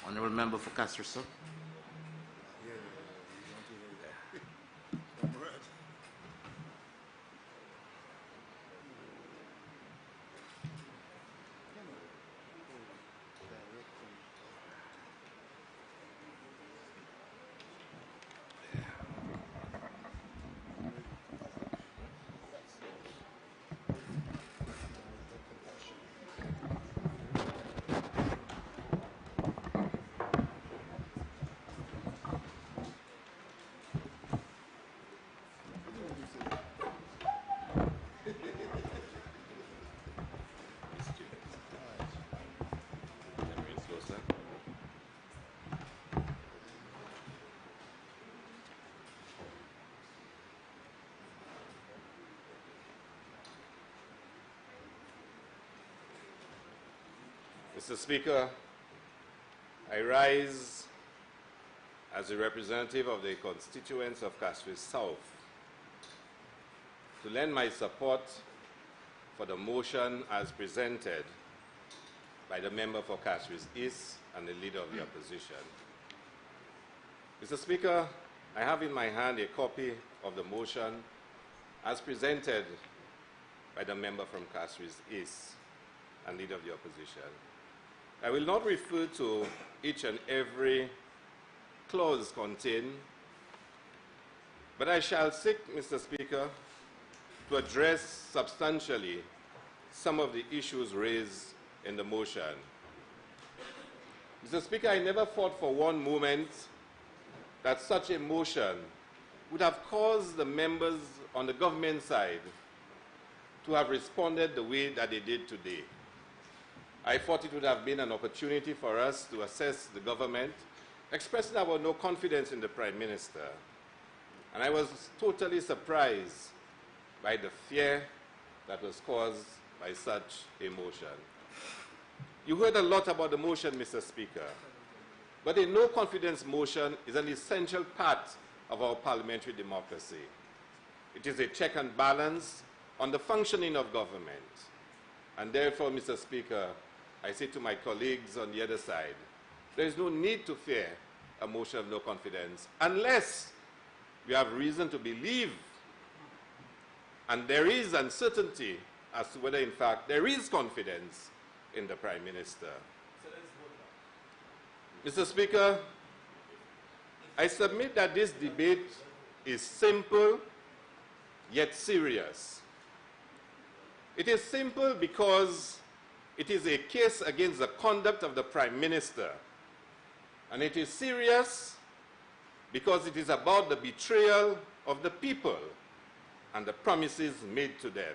Honorable Member for Castro. Mr. Speaker, I rise as a representative of the constituents of Castries South to lend my support for the motion as presented by the member for Castries East and the leader of the opposition. Mr. Speaker, I have in my hand a copy of the motion as presented by the member from Castries East and leader of the opposition. I will not refer to each and every clause contained, but I shall seek, Mr. Speaker, to address substantially some of the issues raised in the motion. Mr. Speaker, I never thought for one moment that such a motion would have caused the members on the government side to have responded the way that they did today. I thought it would have been an opportunity for us to assess the government, expressing our no confidence in the Prime Minister. And I was totally surprised by the fear that was caused by such a motion. You heard a lot about the motion, Mr. Speaker, but a no-confidence motion is an essential part of our parliamentary democracy. It is a check and balance on the functioning of government. And therefore, Mr. Speaker, I say to my colleagues on the other side, there is no need to fear a motion of no confidence unless we have reason to believe and there is uncertainty as to whether, in fact, there is confidence in the Prime Minister. Mr. Speaker, I submit that this debate is simple yet serious. It is simple because it is a case against the conduct of the Prime Minister. And it is serious because it is about the betrayal of the people and the promises made to them.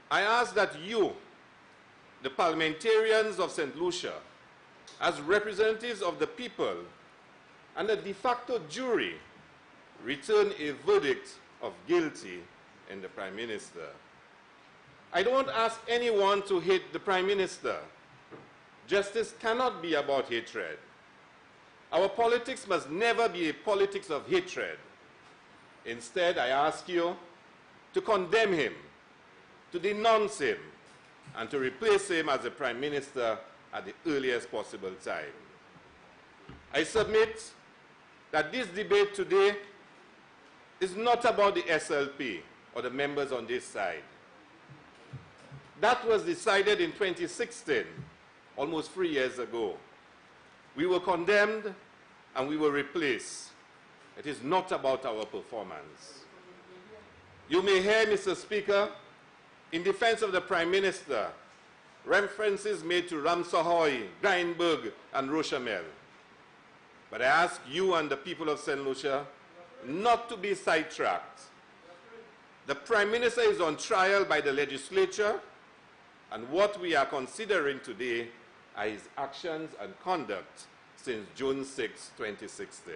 I ask that you, the parliamentarians of St. Lucia, as representatives of the people and the de facto jury, return a verdict of guilty in the Prime Minister. I don't ask anyone to hate the Prime Minister. Justice cannot be about hatred. Our politics must never be a politics of hatred. Instead, I ask you to condemn him, to denounce him, and to replace him as the Prime Minister at the earliest possible time. I submit that this debate today is not about the SLP or the members on this side. That was decided in 2016, almost 3 years ago. We were condemned and we were replaced. It is not about our performance. You may hear, Mr. Speaker, in defense of the Prime Minister, references made to Ramsahoy, Grindberg, and Rochamel. But I ask you and the people of St. Lucia not to be sidetracked. The Prime Minister is on trial by the legislature, and what we are considering today are his actions and conduct since June 6, 2016.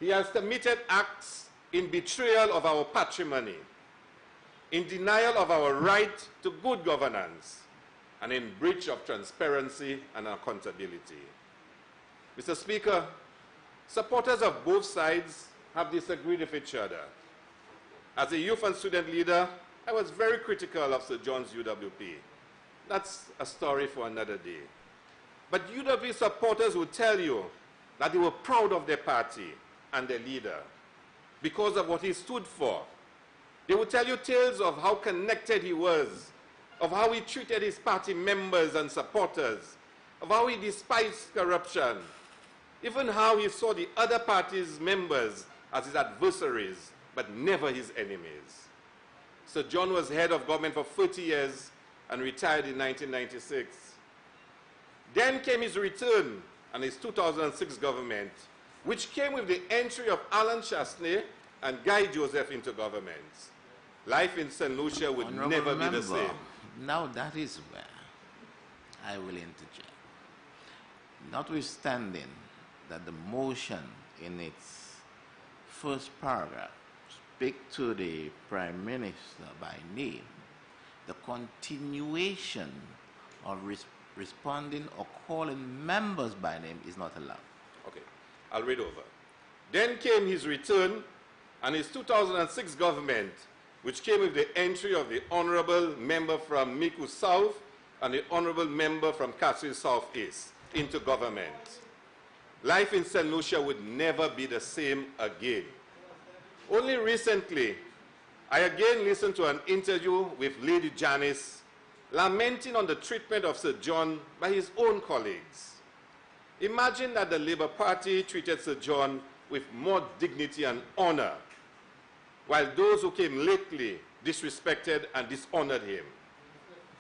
He has committed acts in betrayal of our patrimony, in denial of our right to good governance, and in breach of transparency and accountability. Mr. Speaker, supporters of both sides have disagreed with each other. As a youth and student leader, I was very critical of Sir John's UWP. That's a story for another day. But UWP supporters will tell you that they were proud of their party and their leader because of what he stood for. They will tell you tales of how connected he was, of how he treated his party members and supporters, of how he despised corruption, even how he saw the other party's members as his adversaries, but never his enemies. Sir John was head of government for 30 years and retired in 1996. Then came his return and his 2006 government, which came with the entry of Alan Chasney and Guy Joseph into government. Life in St. Lucia would never be the same. Now that is where I will interject. Notwithstanding that the motion in its first paragraph speak to the Prime Minister by name, the continuation of responding or calling members by name is not allowed. Okay, I'll read over. Then came his return and his 2006 government, which came with the entry of the honorable member from Miku South and the honorable member from Castle South East into government. Life in St. Lucia would never be the same again. Only recently, I again listened to an interview with Lady Janice, lamenting on the treatment of Sir John by his own colleagues. Imagine that the Labour Party treated Sir John with more dignity and honor, while those who came lately disrespected and dishonored him.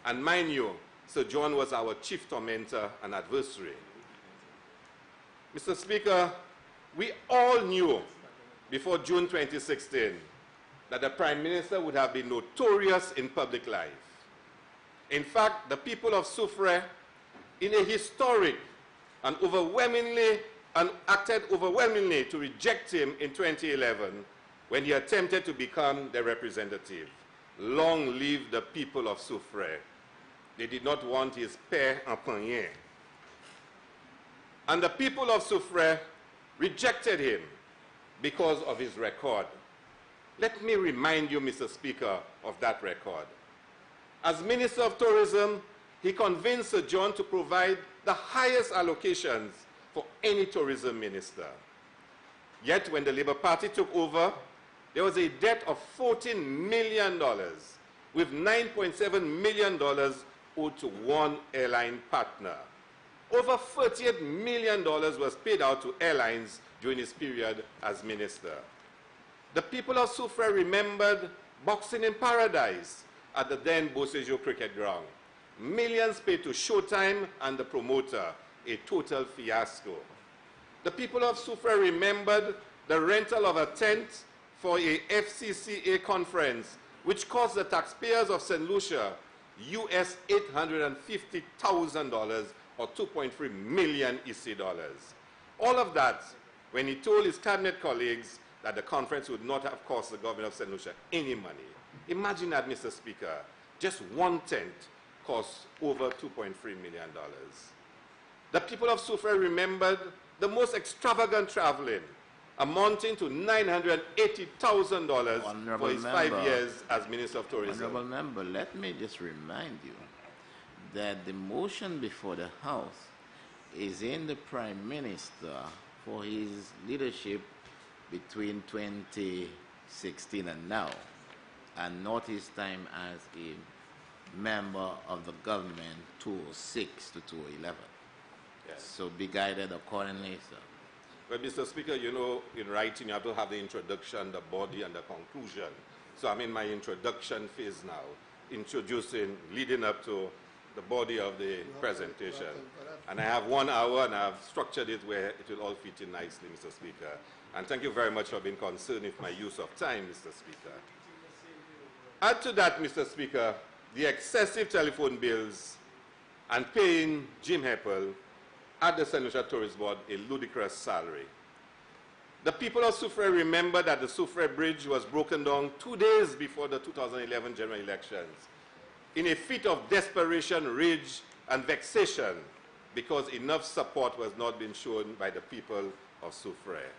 And mind you, Sir John was our chief tormentor and adversary. Mr. Speaker, we all knew before June 2016 that the Prime Minister would have been notorious in public life. In fact, the people of Soufrière, in a historic and acted overwhelmingly to reject him in 2011 when he attempted to become their representative. Long live the people of Soufrière. They did not want his père en panier. And the people of Soufrière rejected him because of his record. Let me remind you, Mr. Speaker, of that record. As Minister of Tourism, he convinced Sir John to provide the highest allocations for any tourism minister. Yet when the Labour Party took over, there was a debt of $14 million, with $9.7 million owed to one airline partner. Over $38 million was paid out to airlines during his period as minister. The people of Soufrière remembered boxing in paradise at the then Beausejour cricket ground. Millions paid to Showtime and the promoter, a total fiasco. The people of Soufrière remembered the rental of a tent for a FCCA conference, which cost the taxpayers of St. Lucia US $850,000 or 2.3 million EC dollars. All of that when he told his cabinet colleagues that the conference would not have cost the government of St. Lucia any money. Imagine that, Mr. Speaker. Just one tent costs over $2.3 million. The people of Soufrière remembered the most extravagant traveling, amounting to $980,000 for his 5 years as Minister of Tourism. Honorable Member, let me just remind you that the motion before the House is in the Prime Minister for his leadership between 2016 and now, and not his time as a member of the government 2006 to 2011. Yes. So be guided accordingly, sir. Well, Mr. Speaker, you know, in writing, you have to have the introduction, the body, and the conclusion. So I'm in my introduction phase now, introducing, leading up to the body of the presentation. And I have 1 hour, and I've structured it where it will all fit in nicely, Mr. Speaker. And thank you very much for being concerned with my use of time, Mr. Speaker. Add to that, Mr. Speaker, the excessive telephone bills and paying Jim Heppel at the St. Lucia Tourist Board a ludicrous salary. The people of Soufrière remember that the Soufrière Bridge was broken down 2 days before the 2011 general elections in a fit of desperation, rage, and vexation because enough support was not being shown by the people of Soufrière.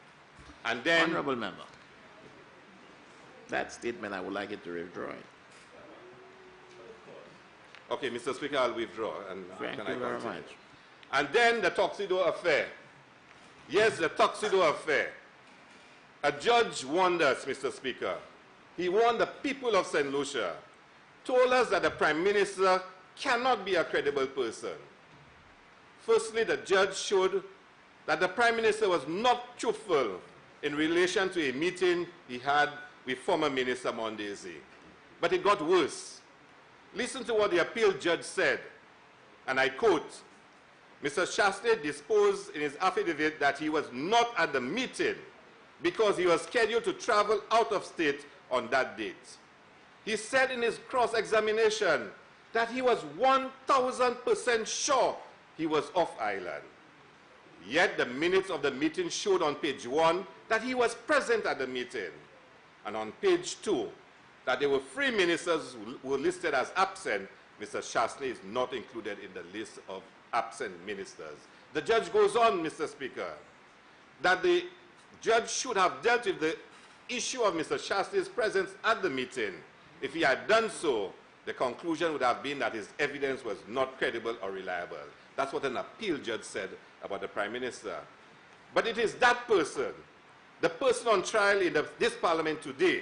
And then... Honorable Member, that statement, I would like it to withdraw it. Okay, Mr. Speaker, I'll withdraw. And Thank you very much. And then the Tuxedo Affair. Yes, the Tuxedo Affair. A judge warned us, Mr. Speaker. He warned the people of St. Lucia, told us that the Prime Minister cannot be a credible person. Firstly, the judge showed that the Prime Minister was not truthful in relation to a meeting he had with former Minister Mondesi. But it got worse. Listen to what the appeal judge said, and I quote, Mr. Shastri disposed in his affidavit that he was not at the meeting because he was scheduled to travel out of state on that date. He said in his cross-examination that he was 1,000% sure he was off island. Yet the minutes of the meeting showed on page 1 that he was present at the meeting, and on page 2 that there were 3 ministers who were listed as absent. Mr. Shastri is not included in the list of absent ministers. The judge goes on, Mr. Speaker, that the judge should have dealt with the issue of Mr. Shastri's presence at the meeting. If he had done so, the conclusion would have been that his evidence was not credible or reliable. That's what an appeal judge said about the Prime Minister. But it is that person, the person on trial in this Parliament today,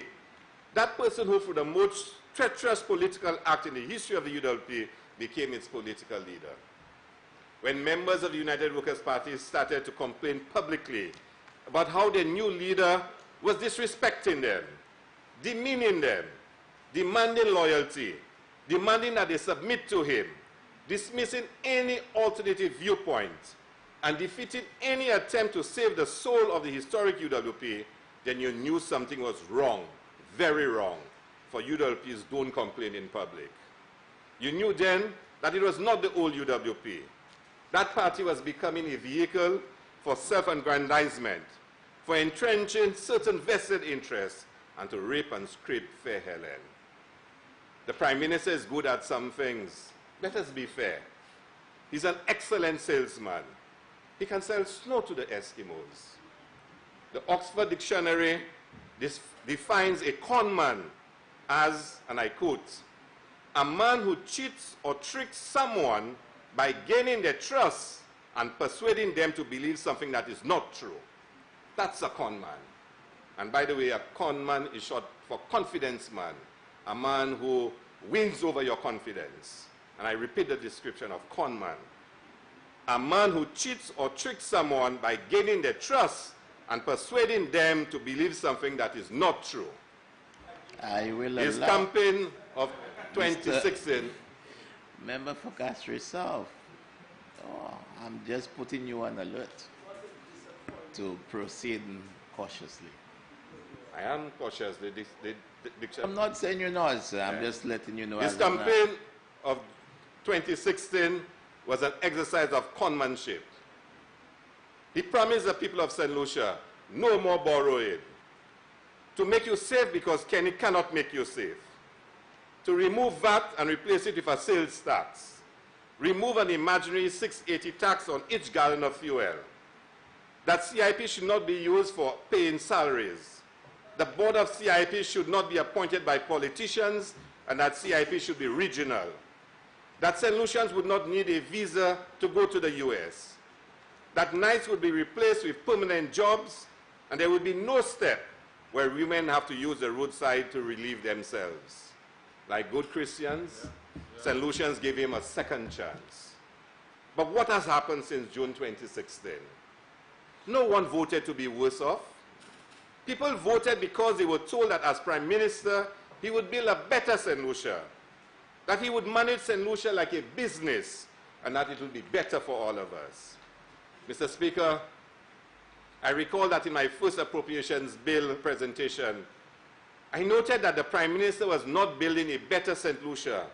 that person who, through the most treacherous political act in the history of the UWP, became its political leader. When members of the United Workers' Party started to complain publicly about how their new leader was disrespecting them, demeaning them, demanding loyalty, demanding that they submit to him, dismissing any alternative viewpoint, and defeating any attempt to save the soul of the historic UWP, then you knew something was wrong, very wrong, for UWPs don't complain in public. You knew then that it was not the old UWP. That party was becoming a vehicle for self-aggrandizement, for entrenching certain vested interests, and to rape and scrape fair Helen. The Prime Minister is good at some things. Let us be fair. He's an excellent salesman. He can sell snow to the Eskimos. The Oxford Dictionary defines a con man as, and I quote, a man who cheats or tricks someone by gaining their trust and persuading them to believe something that is not true. That's a con man. And by the way, a con man is short for confidence man, a man who wins over your confidence. And I repeat the description of con man. A man who cheats or tricks someone by gaining their trust and persuading them to believe something that is not true. I will His allow campaign of 2016. Member for Castro South. Oh, I'm just putting you on alert to proceed cautiously. I am cautious. I'm not saying you're not, sir. I'm just letting you know. His campaign of 2016 was an exercise of conmanship. He promised the people of St. Lucia no more borrowing, to make you safe because Kenny cannot make you safe, to remove VAT and replace it with a sales tax, remove an imaginary 680 tax on each gallon of fuel, that CIP should not be used for paying salaries, the board of CIP should not be appointed by politicians, and that CIP should be regional, that St. Lucians would not need a visa to go to the US, that nights would be replaced with permanent jobs, and there would be no step where women have to use the roadside to relieve themselves. Like good Christians, St. Lucians gave him a second chance. But what has happened since June 2016? No one voted to be worse off. People voted because they were told that as Prime Minister, he would build a better St. Lucia, that he would manage St. Lucia like a business, and that it would be better for all of us. Mr. Speaker, I recall that in my first appropriations bill presentation, I noted that the Prime Minister was not building a better St. Lucia,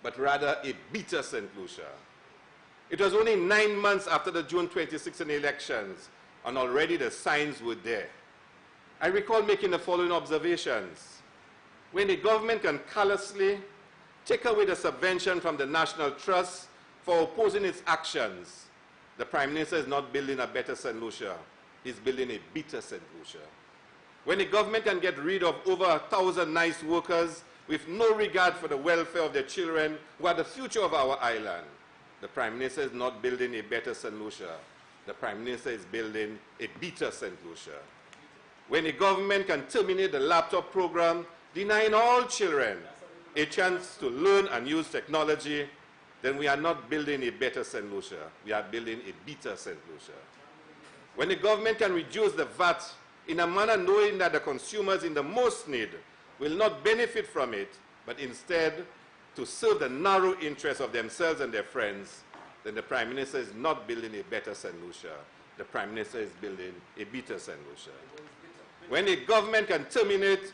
but rather a better St. Lucia. It was only 9 months after the June 2016 elections, and already the signs were there. I recall making the following observations. When the government can callously take away the subvention from the National Trust for opposing its actions, the Prime Minister is not building a better St. Lucia. He's building a better St. Lucia. When the government can get rid of over 1,000 nice workers with no regard for the welfare of their children who are the future of our island, The Prime Minister is not building a better St. Lucia. The Prime Minister is building a better St. Lucia. When a government can terminate the laptop program, denying all children a chance to learn and use technology, then we are not building a better St. Lucia. We are building a better St. Lucia. When the government can reduce the VAT in a manner knowing that the consumers in the most need will not benefit from it, but instead to serve the narrow interests of themselves and their friends, then the Prime Minister is not building a better St. Lucia. The Prime Minister is building a better St. Lucia. When a government can terminate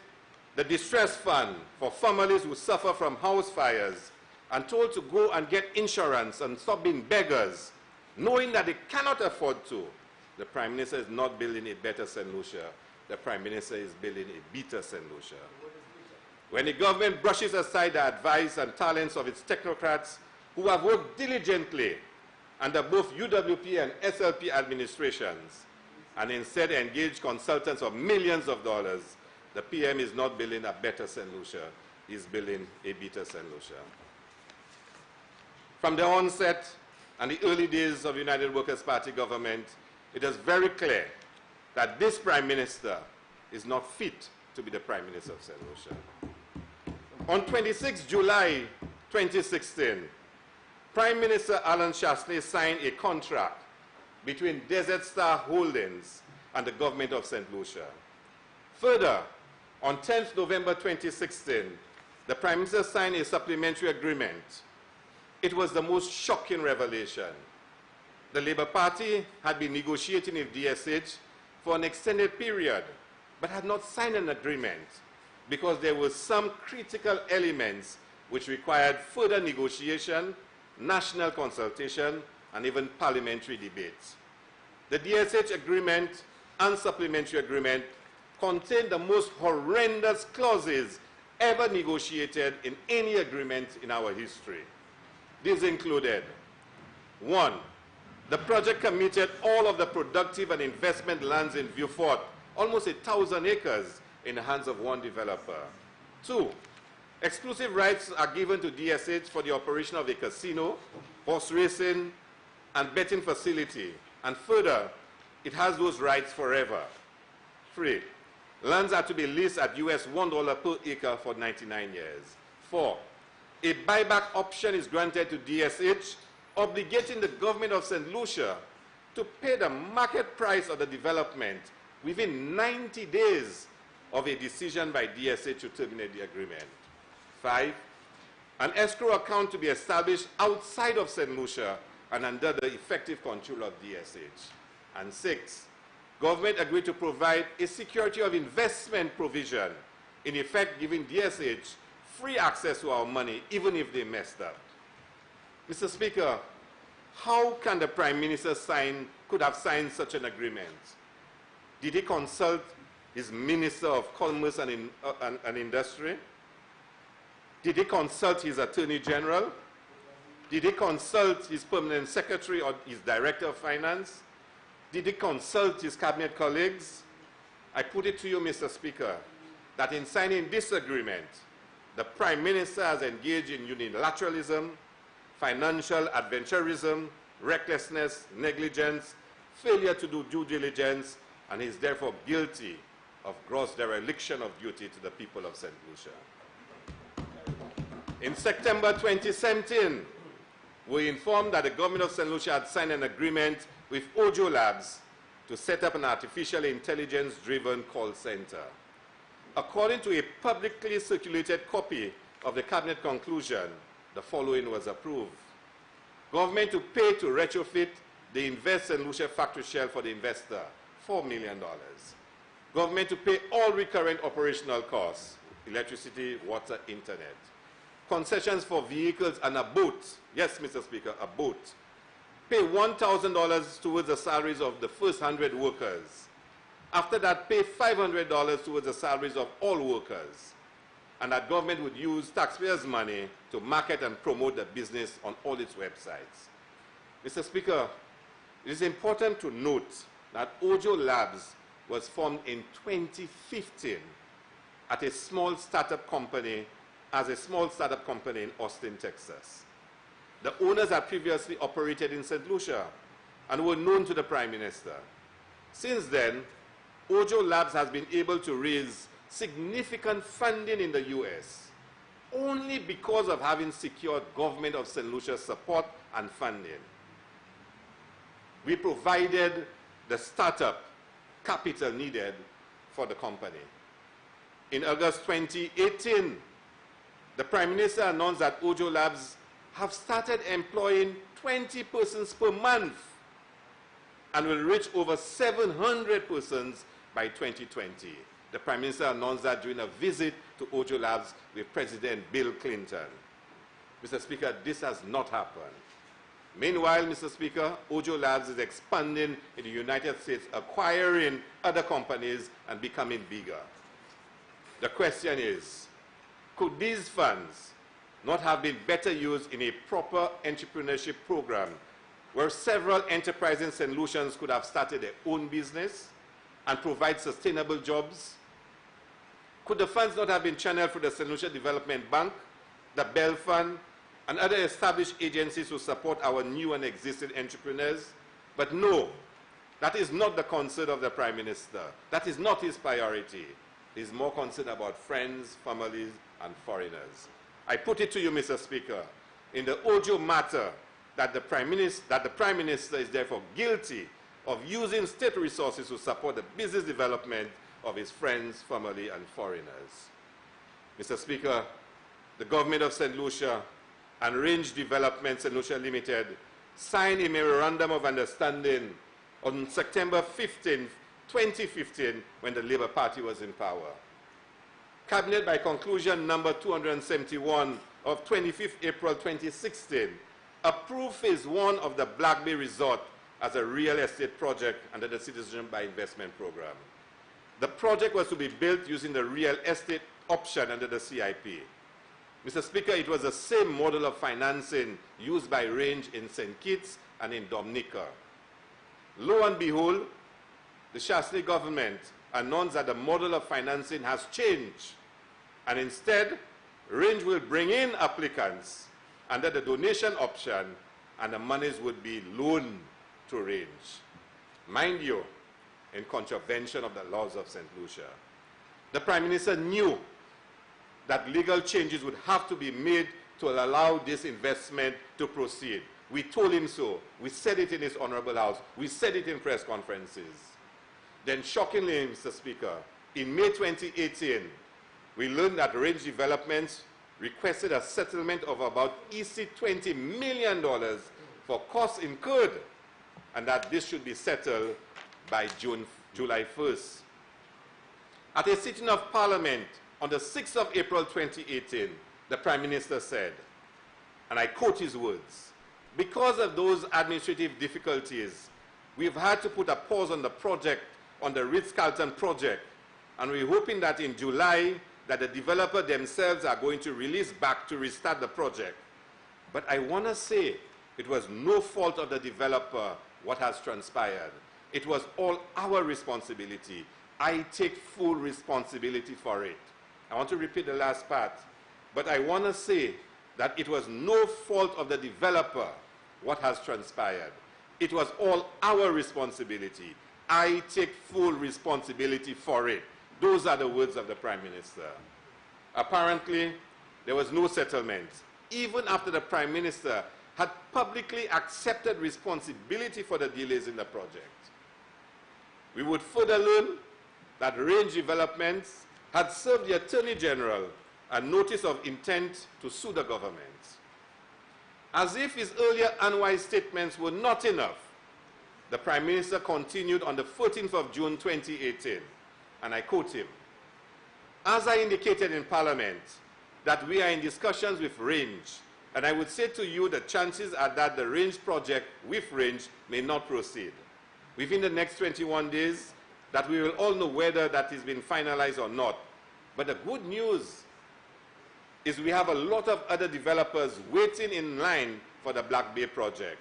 the distress fund for families who suffer from house fires and told to go and get insurance and stop being beggars, knowing that they cannot afford to, the Prime Minister is not building a better St. Lucia. The Prime Minister is building a better St. Lucia. When the government brushes aside the advice and talents of its technocrats who have worked diligently under both UWP and SLP administrations and instead engage consultants of millions of dollars, the PM is not building a better St. Lucia. He's building a better St. Lucia. From the onset and the early days of United Workers' Party government, it is very clear that this Prime Minister is not fit to be the Prime Minister of St. Lucia. On 26 July 2016, Prime Minister Alan Shasley signed a contract between Desert Star Holdings and the government of St. Lucia. Further, on 10th November 2016, the Prime Minister signed a supplementary agreement. It was the most shocking revelation. The Labour Party had been negotiating with DSH for an extended period, but had not signed an agreement because there were some critical elements which required further negotiation, national consultation, and even parliamentary debates. The DSH agreement and supplementary agreement contained the most horrendous clauses ever negotiated in any agreement in our history. These included: 1, the project committed all of the productive and investment lands in Vieux-Fort, almost 1,000 acres, in the hands of one developer. 2, exclusive rights are given to DSH for the operation of a casino, horse racing, and betting facility, and further, it has those rights forever. 3, lands are to be leased at US $1 per acre for 99 years. 4, a buyback option is granted to DSH, obligating the government of St. Lucia to pay the market price of the development within 90 days of a decision by DSH to terminate the agreement. 5, an escrow account to be established outside of St. Lucia and under the effective control of DSH. And 6, government agreed to provide a security of investment provision, in effect giving DSH free access to our money, even if they messed up. Mr. Speaker, how can the Prime Minister could have signed such an agreement? Did he consult his Minister of Commerce and Industry? Did he consult his Attorney General? Did he consult his Permanent Secretary or his Director of Finance? Did he consult his Cabinet colleagues? I put it to you, Mr. Speaker, that in signing this agreement, the Prime Minister has engaged in unilateralism, financial adventurism, recklessness, negligence, failure to do due diligence, and is therefore guilty of gross dereliction of duty to the people of St. Lucia. In September 2017, we informed that the government of St. Lucia had signed an agreement with Ojo Labs to set up an artificial intelligence-driven call center. According to a publicly circulated copy of the Cabinet conclusion, the following was approved. Government to pay to retrofit the Invest St. Lucia factory shell for the investor, $4 million. Government to pay all recurrent operational costs, electricity, water, internet. Concessions for vehicles and a boat, yes, Mr. Speaker, a boat. Pay $1,000 towards the salaries of the first 100 workers. After that, pay $500 towards the salaries of all workers. And that government would use taxpayers' money to market and promote the business on all its websites. Mr. Speaker, it is important to note that Ojo Labs was formed in 2015 as a small startup company in Austin, Texas. The owners had previously operated in St. Lucia and were known to the Prime Minister. Since then, Ojo Labs has been able to raise significant funding in the US only because of having secured government of St. Lucia's support and funding. We provided the startup capital needed for the company. In August 2018, the Prime Minister announced that Ojo Labs have started employing 20 persons per month and will reach over 700 persons by 2020. The Prime Minister announced that during a visit to Ojo Labs with President Bill Clinton. Mr. Speaker, this has not happened. Meanwhile, Mr. Speaker, Ojo Labs is expanding in the United States, acquiring other companies and becoming bigger. The question is, could these funds not have been better used in a proper entrepreneurship program where several enterprising St. Lucians could have started their own business and provide sustainable jobs? Could the funds not have been channeled through the St. Lucia Development Bank, the Bell Fund, and other established agencies who support our new and existing entrepreneurs? But no, that is not the concern of the Prime Minister. That is not his priority. He is more concerned about friends, families, and foreigners. I put it to you, Mr. Speaker, in the Ojo matter, that the Prime Minister is therefore guilty of using state resources to support the business development of his friends, family, and foreigners. Mr. Speaker, the government of St. Lucia and Range Development St. Lucia Limited signed a memorandum of understanding on September 15, 2015, when the Labour Party was in power. Cabinet, by conclusion number 271 of 25th April 2016, approved phase 1 of the Black Bay Resort as a real estate project under the Citizenship by Investment program. The project was to be built using the real estate option under the CIP. Mr. Speaker, it was the same model of financing used by Range in St. Kitts and in Dominica. Lo and behold, the Shasley government announced that the model of financing has changed, and instead, Range will bring in applicants under the donation option, and the monies would be loaned to Range. Mind you, in contravention of the laws of St. Lucia. The Prime Minister knew that legal changes would have to be made to allow this investment to proceed. We told him so. We said it in his Honorable House. We said it in press conferences. Then shockingly, Mr. Speaker, in May 2018, we learned that Range Developments requested a settlement of about EC $20 million for costs incurred, and that this should be settled by July 1st. At a sitting of Parliament on the 6th of April 2018, the Prime Minister said, and I quote his words, "Because of those administrative difficulties, we've had to put a pause on the project, on the Ritz-Carlton project, and we're hoping that in July that the developer themselves are going to release back to restart the project. But I want to say it was no fault of the developer what has transpired. It was all our responsibility. I take full responsibility for it." I want to repeat the last part. But I want to say that it was no fault of the developer what has transpired. It was all our responsibility. I take full responsibility for it. Those are the words of the Prime Minister. Apparently, there was no settlement, even after the Prime Minister had publicly accepted responsibility for the delays in the project. We would further learn that Range Developments had served the Attorney General a notice of intent to sue the government. As if his earlier unwise statements were not enough, the Prime Minister continued on the 14th of June 2018, and I quote him, "As I indicated in Parliament, that we are in discussions with Range, and I would say to you the chances are that the Range project with Range may not proceed. Within the next 21 days, that we will all know whether that has been finalized or not. But the good news is we have a lot of other developers waiting in line for the Black Bay project.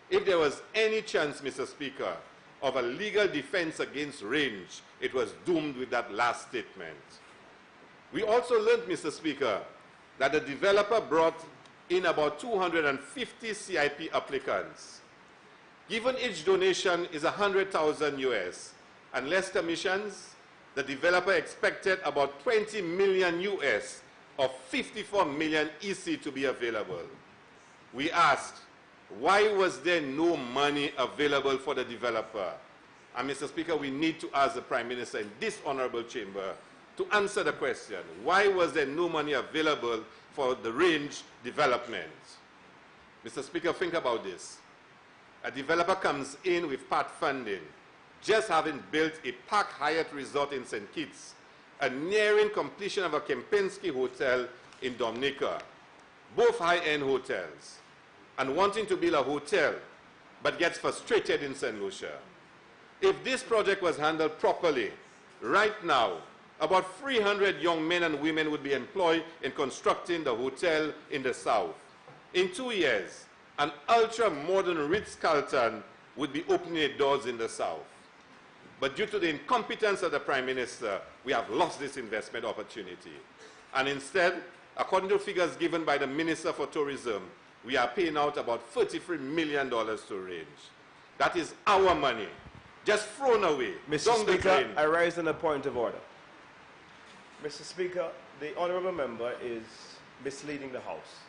If there was any chance, Mr. Speaker, of a legal defense against Range, it was doomed with that last statement." We also learned, Mr. Speaker, that the developer brought in about 250 CIP applicants. Given each donation is 100,000 US and less commissions, the developer expected about 20 million US of 54 million EC to be available. We asked, why was there no money available for the developer? And Mr. Speaker, we need to ask the Prime Minister in this honorable chamber to answer the question, why was there no money available for the range development? Mr. Speaker, think about this. A developer comes in with part funding, just having built a Park Hyatt resort in St. Kitts, and nearing completion of a Kempinski hotel in Dominica, both high-end hotels, and wanting to build a hotel, but gets frustrated in St. Lucia. If this project was handled properly, right now, about 300 young men and women would be employed in constructing the hotel in the south. In 2 years, an ultra-modern Ritz-Carlton would be opening its doors in the south. But due to the incompetence of the Prime Minister, we have lost this investment opportunity. And instead, according to figures given by the Minister for Tourism, we are paying out about $33 million to range. That is our money, just thrown away. Mr. Speaker, I rise on a point of order. Mr. Speaker, the honourable member is misleading the House.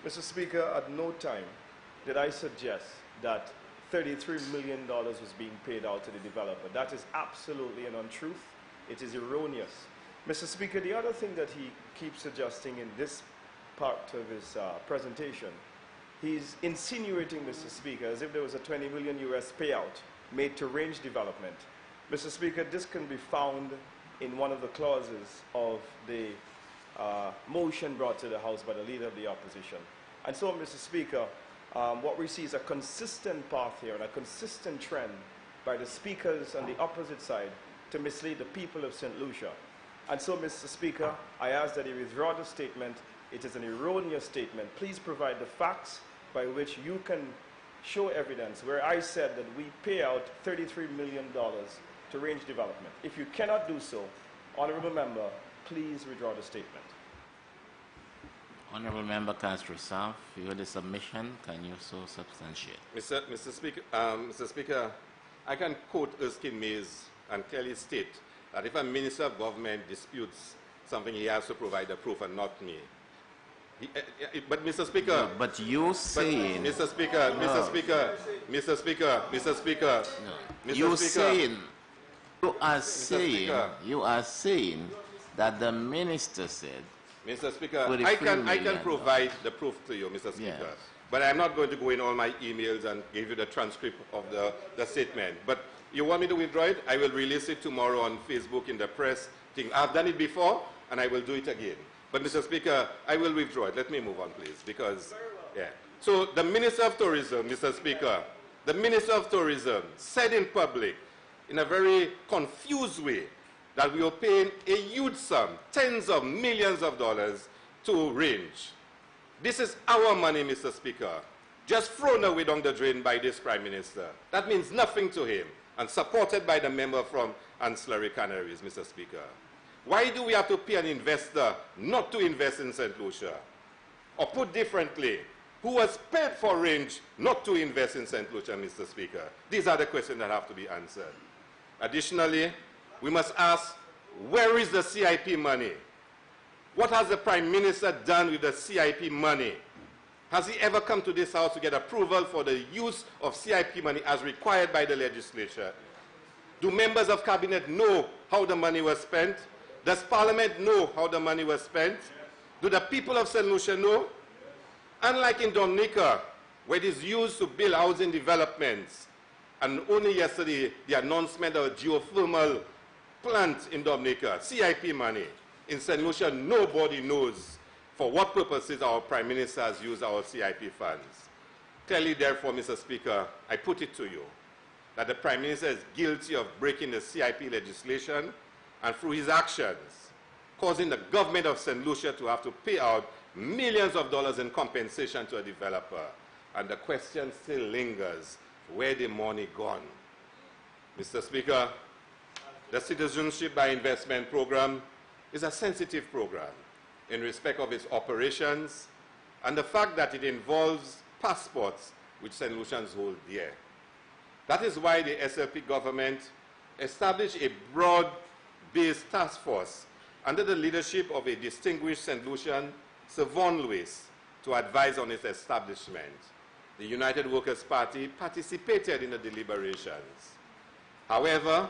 Mr. Speaker, at no time did I suggest that $33 million was being paid out to the developer. That is absolutely an untruth. It is erroneous. Mr. Speaker, the other thing that he keeps suggesting in this part of his presentation, he's insinuating, Mr. Speaker, as if there was a 20 million US payout made to range development. Mr. Speaker, this can be found in one of the clauses of the motion brought to the House by the Leader of the Opposition. And so, Mr. Speaker, what we see is a consistent path here and a consistent trend by the speakers on the opposite side to mislead the people of St. Lucia. And so, Mr. Speaker, I ask that he withdraw the statement. It is an erroneous statement. Please provide the facts by which you can show evidence where I said that we pay out $33 million to range development. If you cannot do so, honourable member, please withdraw the statement. Honourable Member Castro-South, you heard the submission. Can you so substantiate? Mr. Speaker, I can quote Erskine Mays and clearly state that if a Minister of Government disputes something, he has to provide the proof and not me. But Mr. Speaker, no, but you saying, Mr. Speaker, no. Mr. Speaker, Mr. Speaker, Mr. Speaker, no. Mr. You Speaker, saying, you are Speaker. saying that the minister said. Mr. Speaker, I can provide the proof to you, Mr. Speaker. Yes. But I'm not going to go in all my emails and give you the transcript of the statement. But you want me to withdraw it? I will release it tomorrow on Facebook in the press thing. I've done it before, and I will do it again. But, Mr. Speaker, I will withdraw it. Let me move on, please, because, yeah. So the Minister of Tourism, Mr. Speaker, the Minister of Tourism said in public, in a very confused way, that we are paying a huge sum, tens of millions of dollars, to range. This is our money, Mr. Speaker, just thrown away down the drain by this Prime Minister. That means nothing to him, and supported by the member from Ancillary Canaries, Mr. Speaker. Why do we have to pay an investor not to invest in St. Lucia? Or put differently, who has paid for range not to invest in St. Lucia, Mr. Speaker? These are the questions that have to be answered. Additionally, we must ask, where is the CIP money? What has the Prime Minister done with the CIP money? Has he ever come to this House to get approval for the use of CIP money as required by the legislature? Do members of Cabinet know how the money was spent? Does Parliament know how the money was spent? Do the people of St. Lucia know? Unlike in Dominica, where it is used to build housing developments, and only yesterday the announcement of a geothermal plant in Dominica, CIP money. In St. Lucia, nobody knows for what purposes our Prime Minister has used our CIP funds. Clearly, therefore, Mr. Speaker, I put it to you that the Prime Minister is guilty of breaking the CIP legislation and through his actions, causing the government of St. Lucia to have to pay out millions of dollars in compensation to a developer. And the question still lingers, where the money gone? Mr. Speaker, the Citizenship by Investment program is a sensitive program in respect of its operations and the fact that it involves passports which St. Lucians hold dear. That is why the SLP government established a broad-based task force under the leadership of a distinguished St. Lucian, Sir Vaughan Lewis, to advise on its establishment. The United Workers' Party participated in the deliberations. However,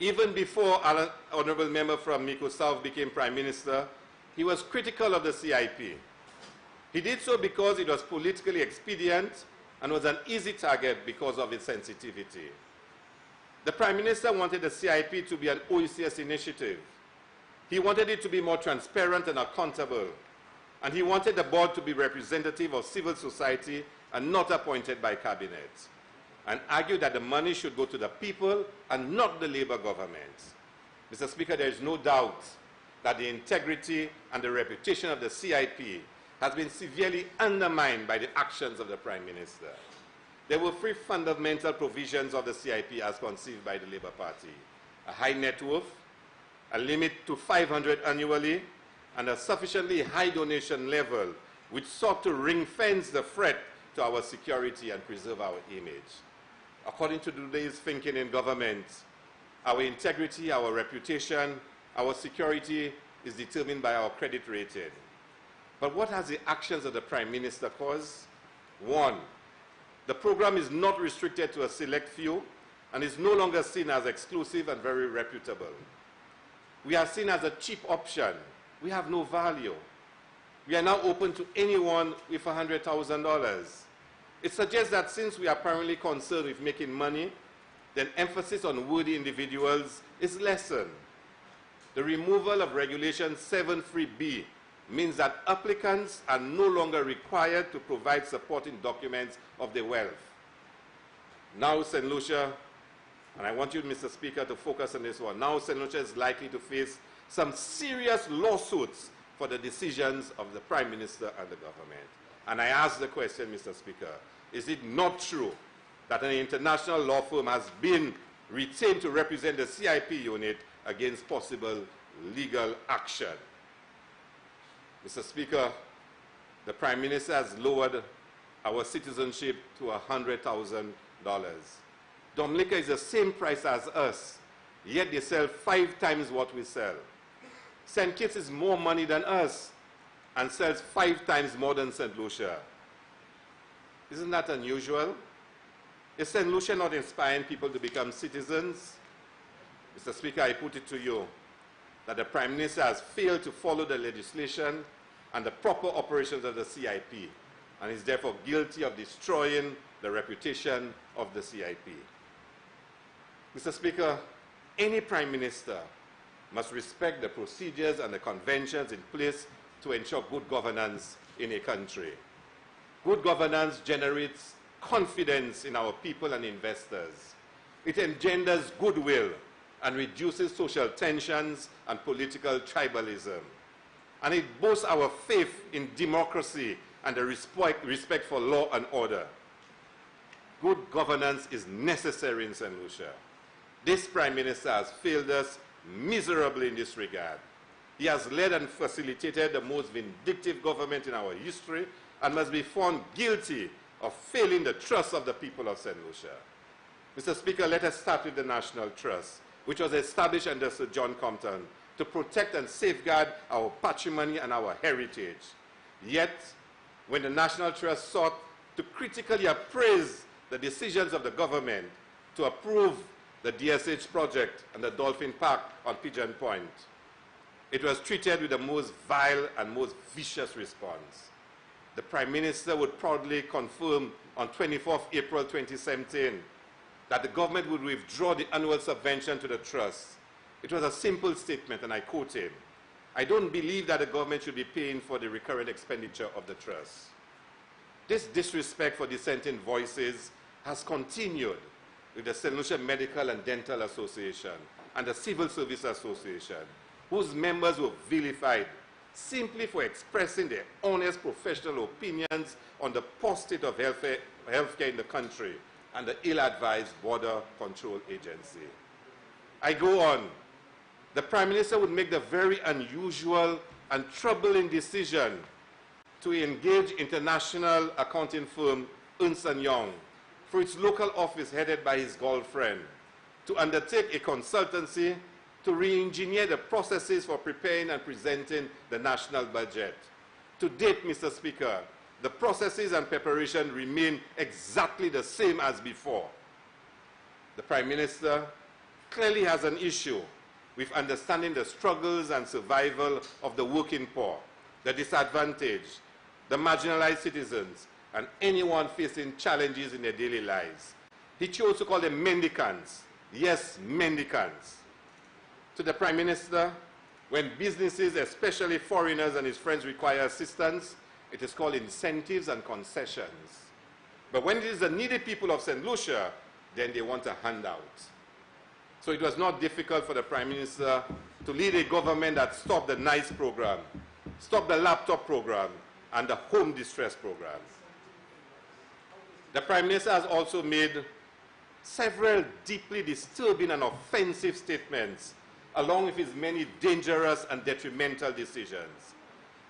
even before our honorable member from Miko South became Prime Minister, he was critical of the CIP. He did so because it was politically expedient and was an easy target because of its sensitivity. The Prime Minister wanted the CIP to be an OECS initiative. He wanted it to be more transparent and accountable. And he wanted the board to be representative of civil society and not appointed by cabinet, and argued that the money should go to the people and not the Labour government. Mr. Speaker, there is no doubt that the integrity and the reputation of the CIP has been severely undermined by the actions of the Prime Minister. There were three fundamental provisions of the CIP as conceived by the Labour Party: a high net worth, a limit to 500 annually, and a sufficiently high donation level which sought to ring-fence the threat to our security and preserve our image. According to today's thinking in government, our integrity, our reputation, our security is determined by our credit rating. But what has the actions of the Prime Minister caused? One, the program is not restricted to a select few and is no longer seen as exclusive and very reputable. We are seen as a cheap option. We have no value. We are now open to anyone with $100,000. It suggests that since we are primarily concerned with making money, then emphasis on worthy individuals is lessened. The removal of Regulation 73B means that applicants are no longer required to provide supporting documents of their wealth. Now St. Lucia, and I want you, Mr. Speaker, to focus on this one. Now St. Lucia is likely to face some serious lawsuits for the decisions of the Prime Minister and the government. And I ask the question, Mr. Speaker, is it not true that an international law firm has been retained to represent the CIP unit against possible legal action? Mr. Speaker, the Prime Minister has lowered our citizenship to $100,000. Dominica is the same price as us, yet they sell 5 times what we sell. St. Kitts is more money than us and sells 5 times more than St. Lucia. Isn't that unusual? Is St. Lucia not inspiring people to become citizens? Mr. Speaker, I put it to you that the Prime Minister has failed to follow the legislation and the proper operations of the CIP and is therefore guilty of destroying the reputation of the CIP. Mr. Speaker, any Prime Minister must respect the procedures and the conventions in place to ensure good governance in a country. Good governance generates confidence in our people and investors. It engenders goodwill and reduces social tensions and political tribalism. And it boasts our faith in democracy and the respect for law and order. Good governance is necessary in St. Lucia. This Prime Minister has failed us miserably in this regard. He has led and facilitated the most vindictive government in our history and must be found guilty of failing the trust of the people of St. Lucia. Mr. Speaker, let us start with the National Trust, which was established under Sir John Compton to protect and safeguard our patrimony and our heritage. Yet, when the National Trust sought to critically appraise the decisions of the government to approve the DSH project and the Dolphin Park on Pigeon Point, it was treated with the most vile and most vicious response. The Prime Minister would proudly confirm on 24th April 2017 that the government would withdraw the annual subvention to the trust. It was a simple statement, and I quote him: "I don't believe that the government should be paying for the recurrent expenditure of the trust." This disrespect for dissenting voices has continued with the St. Lucia Medical and Dental Association and the Civil Service Association, whose members were vilified simply for expressing their honest professional opinions on the poor state of healthcare in the country and the ill-advised Border Control Agency. I go on. The Prime Minister would make the very unusual and troubling decision to engage international accounting firm Ernst & Young for its local office headed by his girlfriend to undertake a consultancy to re-engineer the processes for preparing and presenting the national budget. To date, Mr. Speaker, the processes and preparation remain exactly the same as before. The Prime Minister clearly has an issue with understanding the struggles and survival of the working poor, the disadvantaged, the marginalized citizens, and anyone facing challenges in their daily lives. He chose to call them mendicants. Yes, mendicants. To the Prime Minister, when businesses, especially foreigners and his friends, require assistance, it is called incentives and concessions. But when it is the needy people of St. Lucia, then they want a handout. So it was not difficult for the Prime Minister to lead a government that stopped the NICE program, stopped the laptop program, and the home distress program. The Prime Minister has also made several deeply disturbing and offensive statements, along with his many dangerous and detrimental decisions.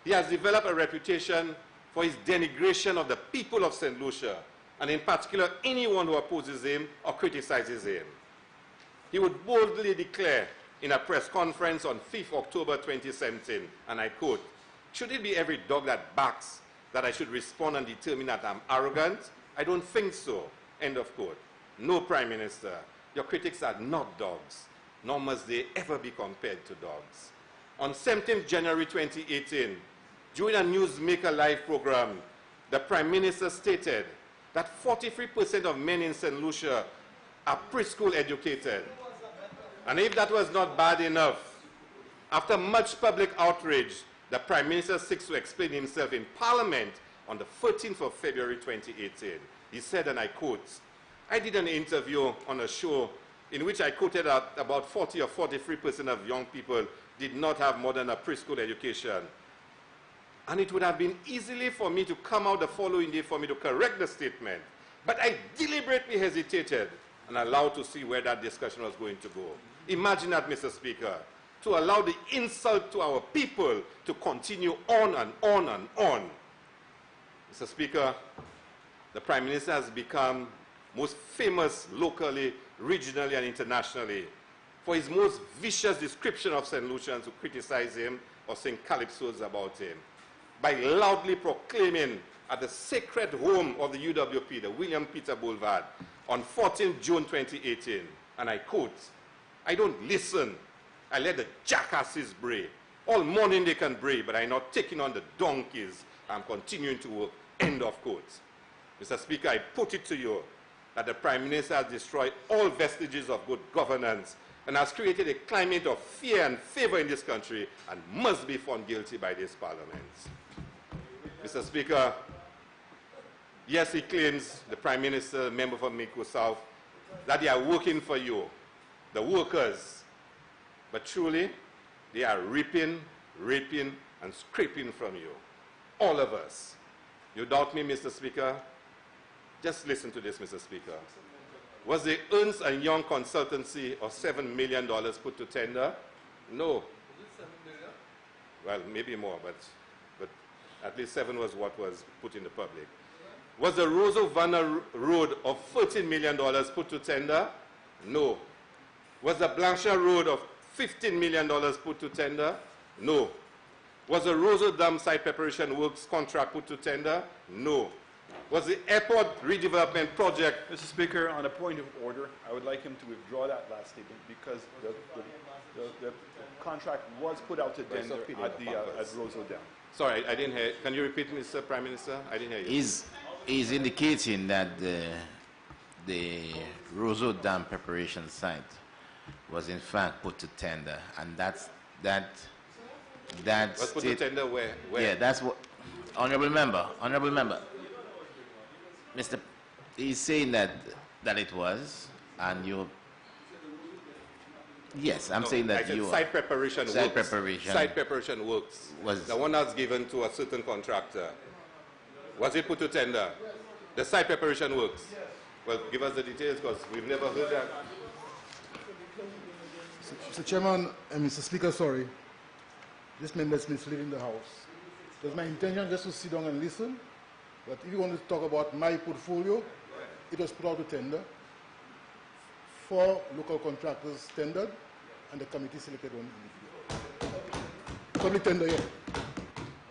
He has developed a reputation for his denigration of the people of St. Lucia, and in particular anyone who opposes him or criticizes him. He would boldly declare in a press conference on 5th October 2017, and I quote, "Should it be every dog that barks that I should respond and determine that I'm arrogant? I don't think so," end of quote. No, Prime Minister, your critics are not dogs, nor must they ever be compared to dogs. On 17th January 2018, during a Newsmaker Live program, the Prime Minister stated that 43% of men in St. Lucia are preschool educated. And if that was not bad enough, after much public outrage, the Prime Minister seeks to explain himself in Parliament on the 13th of February 2018. He said, and I quote, "I did an interview on a show in which I quoted that about 40 or 43% of young people did not have more than a preschool education. And it would have been easily for me to come out the following day for me to correct the statement. But I deliberately hesitated and allowed to see where that discussion was going to go." Imagine that, Mr. Speaker, to allow the insult to our people to continue on and on and on. Mr. Speaker, the Prime Minister has become most famous locally, regionally, and internationally for his most vicious description of St. Lucians who criticize him or sing calypsos about him, by loudly proclaiming at the sacred home of the UWP, the William Peter Boulevard, on 14th June 2018, and I quote, "I don't listen. I let the jackasses bray. All morning they can bray, but I'm not taking on the donkeys. I'm continuing to work," end of quote. Mr. Speaker, I put it to you that the Prime Minister has destroyed all vestiges of good governance and has created a climate of fear and favor in this country and must be found guilty by this Parliament. Mr. Speaker, yes, he claims, the Prime Minister, member from Miko South, that they are working for you, the workers, but truly they are reaping, raping, and scraping from you, all of us. You doubt me, Mr. Speaker? Just listen to this, Mr. Speaker. Was the Ernst & Young consultancy of $7 million put to tender? No. Is it 7 million? Well, maybe more, but at least 7 was what was put in the public. Was the Rosa-Vanna Road of $13 million put to tender? No. Was the Blanchard Road of $15 million put to tender? No. Was the Rosa Dam site preparation works contract put to tender? No. Was the airport redevelopment project... Mr. Speaker, on a point of order, I would like him to withdraw that last statement because the contract was put out to tender at Roseau Dam. Sorry, I didn't hear. Can you repeat, Mr. Prime Minister? I didn't hear you. He's indicating that the Roseau Dam preparation site was in fact put to tender, and that was put to tender where? Yeah, that's what. Honourable member, Mr. He's saying that it was, and you. Yes, I'm saying that you. Site preparation works. Site preparation works. Was the one that's given to a certain contractor. Was it put to tender? The site preparation works. Well, give us the details because we've never heard that. Mr. Chairman and Mr. Speaker, sorry. This member is misleading the House. It was my intention just to sit down and listen, but if you want to talk about my portfolio, it was put out to tender. 4 local contractors tendered, and the committee selected one individual. Public tender,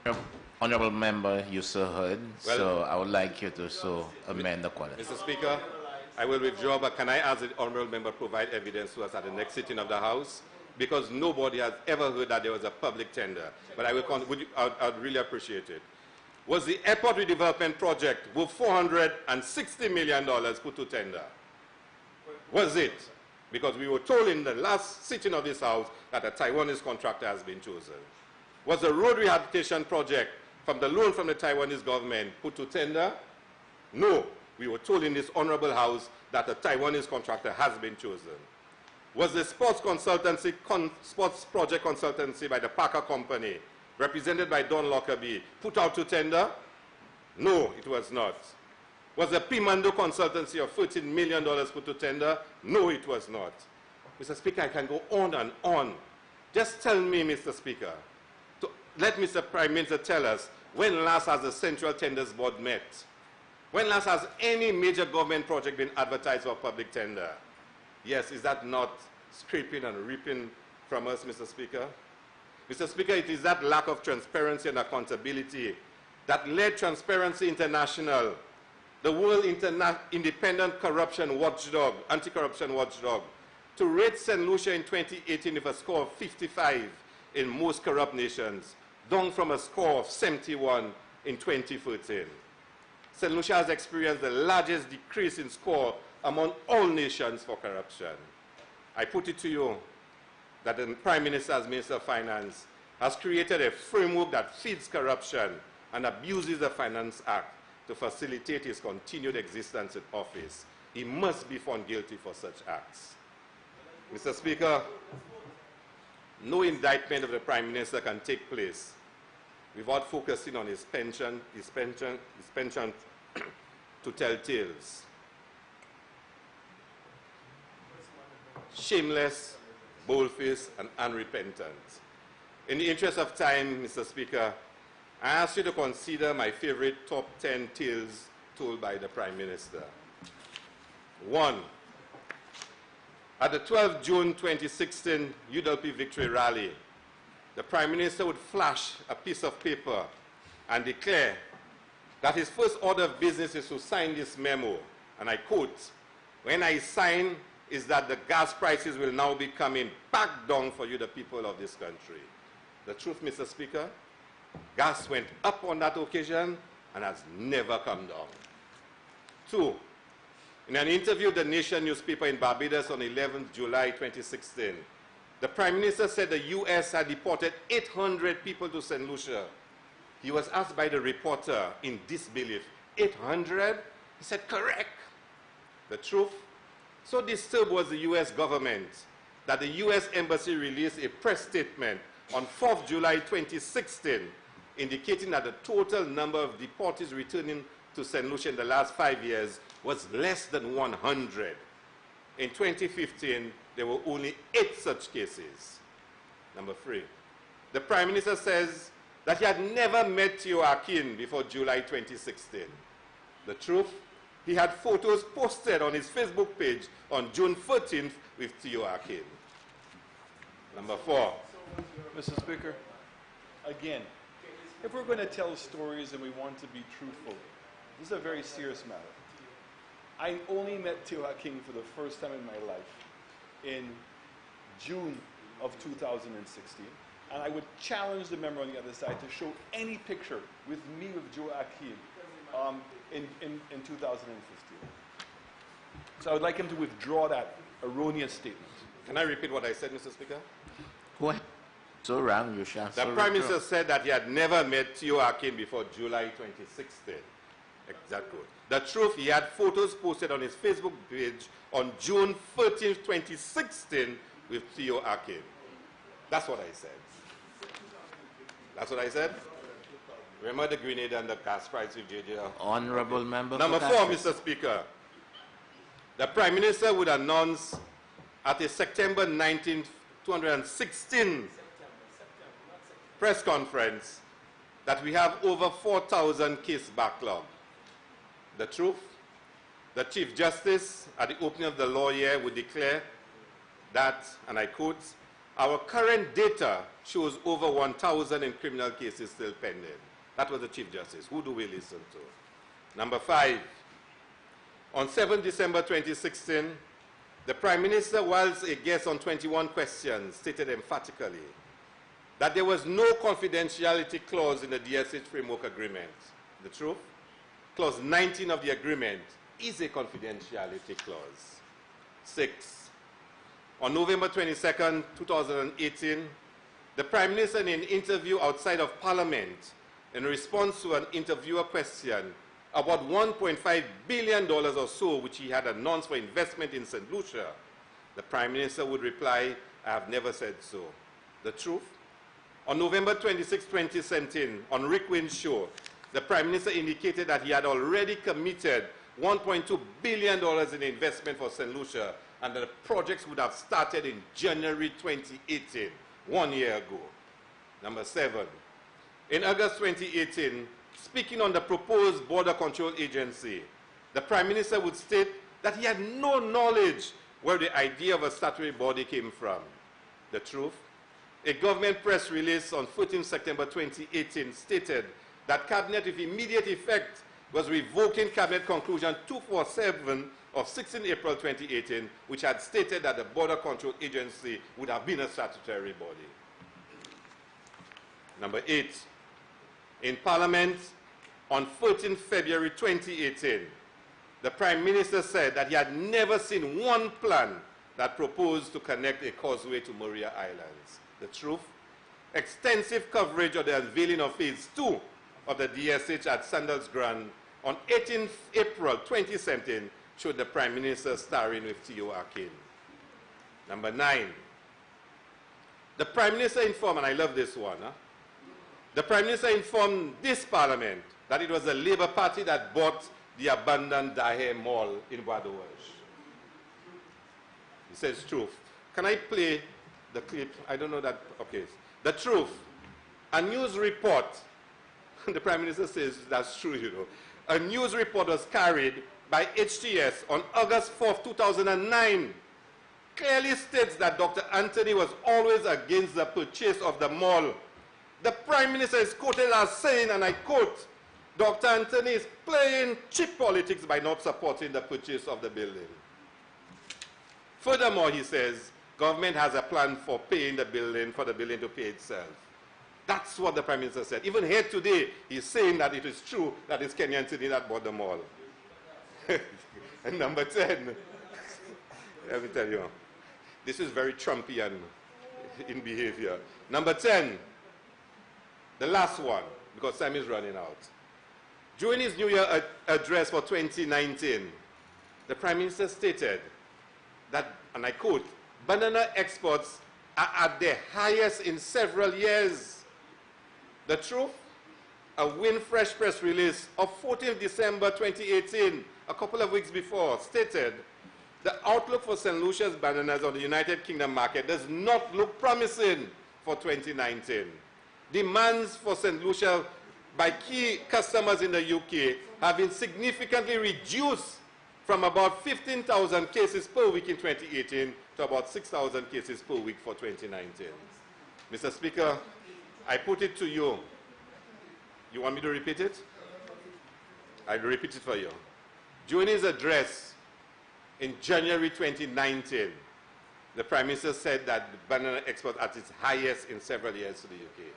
yeah. Honorable member, you so heard, well, so I would like you to so amend the quality. Mr. Speaker, I will withdraw, but can I ask the honorable member provide evidence to us at the next sitting of the House? Because nobody has ever heard that there was a public tender. But I will, I'd really appreciate it. Was the airport redevelopment project worth $460 million put to tender? Was it? Because we were told in the last sitting of this House that a Taiwanese contractor has been chosen. Was the road rehabilitation project from the loan from the Taiwanese government put to tender? No. We were told in this honorable House that a Taiwanese contractor has been chosen. Was the sports project consultancy by the Parker Company, represented by Don Lockerbie, put out to tender? No, it was not. Was the Pimando consultancy of $13 million put to tender? No, it was not. Mr. Speaker, I can go on and on. Just tell me, Mr. Speaker, let Mr. Prime Minister tell us when last has the Central Tenders Board met? When last has any major government project been advertised for public tender? Yes, is that not scraping and reaping from us, Mr. Speaker? Mr. Speaker, it is that lack of transparency and accountability that led Transparency International, the World Independent Corruption Watchdog, Anti-Corruption Watchdog, to rate St. Lucia in 2018 with a score of 55 in most corrupt nations, down from a score of 71 in 2013. St. Lucia has experienced the largest decrease in score among all nations for corruption. I put it to you that the Prime Minister, as Minister of Finance, has created a framework that feeds corruption and abuses the Finance Act to facilitate his continued existence in office. He must be found guilty for such acts. Mr. Speaker, no indictment of the Prime Minister can take place without focusing on his penchant to tell tales. Shameless, bold-faced, and unrepentant. In the interest of time, Mr. Speaker, I ask you to consider my favorite top 10 tales told by the Prime Minister. 1. At the 12th June 2016 UWP Victory Rally, the Prime Minister would flash a piece of paper and declare that his first order of business is to sign this memo, and I quote, "When I sign is that the gas prices will now be coming back down for you, the people of this country." The truth, Mr. Speaker, gas went up on that occasion and has never come down. 2. In an interview with the Nation newspaper in Barbados on 11th July 2016, the Prime Minister said the U.S. had deported 800 people to St. Lucia. He was asked by the reporter in disbelief, 800? He said, correct. The truth? So disturbed was the U.S. government that the U.S. Embassy released a press statement on 4th July 2016 indicating that the total number of deportees returning to St. Lucia in the last 5 years was less than 100. In 2015, there were only 8 such cases. Number 3, the Prime Minister says that he had never met Theo Akin before July 2016. The truth? He had photos posted on his Facebook page on June 13th with Theo Akin. Number 4. Mr. Speaker, again, if we're going to tell stories and we want to be truthful, this is a very serious matter. I only met Theo Akin for the first time in my life in June of 2016, and I would challenge the member on the other side to show any picture with me with Joe Akin in 2015. So I would like him to withdraw that erroneous statement. Can I repeat what I said, Mr. Speaker? Go ahead. So wrong, you shall. The Prime Minister said that he had never met Theo Akin before July 2016. Exactly. The truth, he had photos posted on his Facebook page on June 13, 2016 with Theo Akin. That's what I said. That's what I said? Remember the grenade and the gas price with JJ? Honorable member. Number 4, Mr. Speaker. The Prime Minister would announce at a September 19, 2016 press conference that we have over 4,000 case backlog. The truth? The Chief Justice, at the opening of the law year, would declare that, and I quote, "Our current data shows over 1,000 in criminal cases still pending." That was the Chief Justice. Who do we listen to? Number 5, on 7 December 2016, the Prime Minister, whilst a guest on 21 questions, stated emphatically that there was no confidentiality clause in the DSH framework agreement. The truth? Clause 19 of the agreement is a confidentiality clause. 6, on November 22nd, 2018, the Prime Minister, in an interview outside of Parliament, in response to an interviewer question about $1.5 billion or so which he had announced for investment in St. Lucia, the Prime Minister would reply, "I have never said so." The truth? On November 26, 2017, on Rick Wynn's show, the Prime Minister indicated that he had already committed $1.2 billion in investment for St. Lucia and that the projects would have started in January 2018, 1 year ago. Number 7, in August 2018, speaking on the proposed Border Control Agency, the Prime Minister would state that he had no knowledge where the idea of a statutory body came from. The truth? A government press release on 14 September 2018 stated that Cabinet with immediate effect was revoking Cabinet Conclusion 247 of 16 April 2018, which had stated that the Border Control Agency would have been a statutory body. Number 8, in Parliament on 14 February 2018, the Prime Minister said that he had never seen one plan that proposed to connect a causeway to Maria Islands. The truth? Extensive coverage of the unveiling of Phase 2 of the DSH at Sandals Grand on 18 April 2017 showed the Prime Minister starring with Theo Akin. Number 9, the Prime Minister informed, and I love this one, the Prime Minister informed this Parliament that it was the Labour Party that bought the abandoned Daher Mall in Bois d'Orange. He says truth. Can I play the clip? I don't know that. Okay. The truth. A news report, the Prime Minister says that's true, you know. A news report was carried by HTS on August 4th, 2009, clearly states that Dr. Anthony was always against the purchase of the mall. The Prime Minister is quoted as saying, and I quote, "Dr. Anthony is playing cheap politics by not supporting the purchase of the building." Furthermore, he says, government has a plan for paying the building, for the building to pay itself. That's what the Prime Minister said. Even here today, he's saying that it is true that it's Kenny Anthony that bought the mall. And number 10, let me tell you, this is very Trumpian in behavior. Number 10, the last one, because time is running out. During his New Year address for 2019, the Prime Minister stated that, and I quote, "Banana exports are at their highest in several years." The truth? A Winfresh press release of 14th December 2018, a couple of weeks before, stated, "The outlook for St. Lucia's bananas on the United Kingdom market does not look promising for 2019. Demands for St. Lucia by key customers in the UK have been significantly reduced from about 15,000 cases per week in 2018 to about 6,000 cases per week for 2019. Mr. Speaker, I put it to you. You want me to repeat it? I'll repeat it for you. During his address in January 2019, the Prime Minister said that the banana export at its highest in several years to the UK.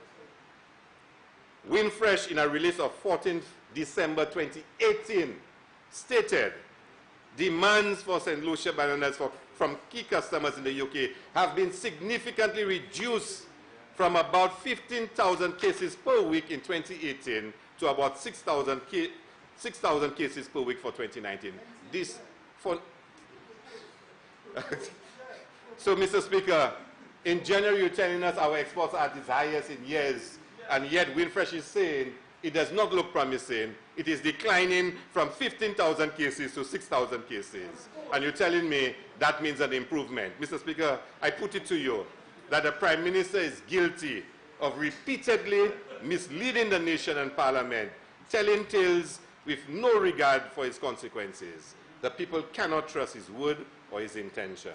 Winfresh, in a release of 14th December 2018, stated, "Demands for St. Lucia bananas from key customers in the UK have been significantly reduced from about 15,000 cases per week in 2018 to about 6,000 cases per week for 2019. This for So, Mr. Speaker, in January you're telling us our exports are at its highest in years, and yet Winfresh is saying it does not look promising. It is declining from 15,000 cases to 6,000 cases. And you're telling me that means an improvement. Mr. Speaker, I put it to you that the Prime Minister is guilty of repeatedly misleading the nation and parliament, telling tales with no regard for its consequences. The people cannot trust his word or his intention.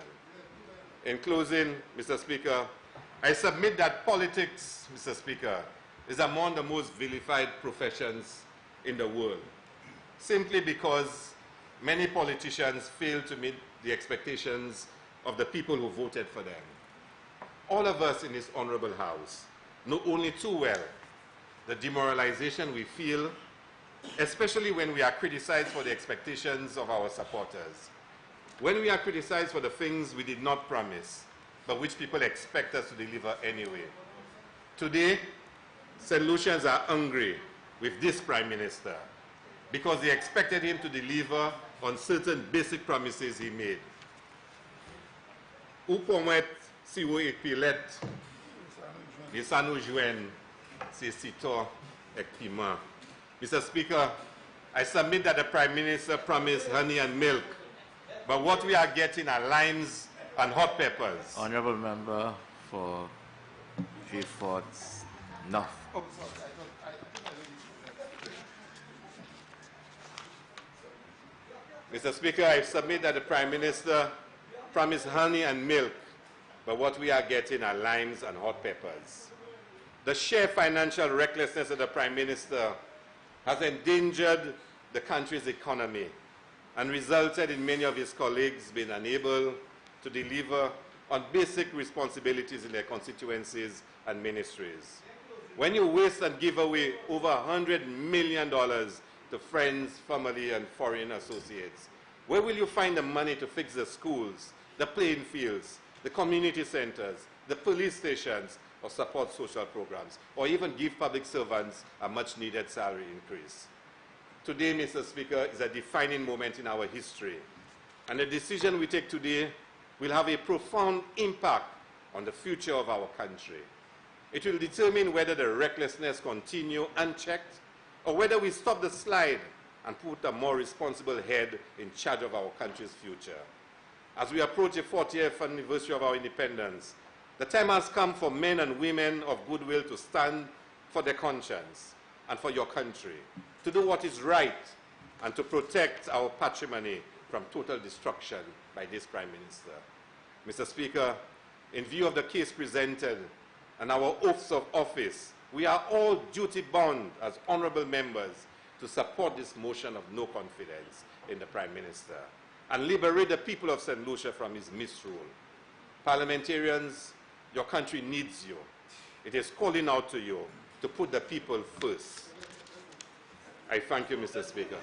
In closing, Mr. Speaker, I submit that politics, Mr. Speaker, is among the most vilified professions in the world, simply because many politicians fail to meet the expectations of the people who voted for them. All of us in this honorable House know only too well the demoralization we feel, especially when we are criticized for the expectations of our supporters, when we are criticized for the things we did not promise, but which people expect us to deliver anyway. Today, St. Lucians are angry with this Prime Minister because they expected him to deliver on certain basic promises he made. Ou promet si ou epilet, di sa nou jwen se sito ek piment. Mr. Speaker, I submit that the Prime Minister promised honey and milk, but what we are getting are limes and hot peppers. Honorable Member for Three-Fourths North. Mr. Speaker, I submit that the Prime Minister promised honey and milk, but what we are getting are limes and hot peppers. The sheer financial recklessness of the Prime Minister has endangered the country's economy and resulted in many of his colleagues being unable to deliver on basic responsibilities in their constituencies and ministries. When you waste and give away over $100 million to friends, family, and foreign associates, where will you find the money to fix the schools, the playing fields, the community centers, the police stations, or support social programs, or even give public servants a much-needed salary increase? Today, Mr. Speaker, is a defining moment in our history, and the decision we take today will have a profound impact on the future of our country. It will determine whether the recklessness continue unchecked, or whether we stop the slide and put a more responsible head in charge of our country's future. As we approach the 40th anniversary of our independence, the time has come for men and women of goodwill to stand for their conscience and for your country, to do what is right and to protect our patrimony from total destruction by this Prime Minister. Mr. Speaker, in view of the case presented and our oaths of office, we are all duty-bound as honorable members to support this motion of no confidence in the Prime Minister and liberate the people of St. Lucia from his misrule. Parliamentarians, your country needs you. It is calling out to you to put the people first. I thank you, Mr. Speaker.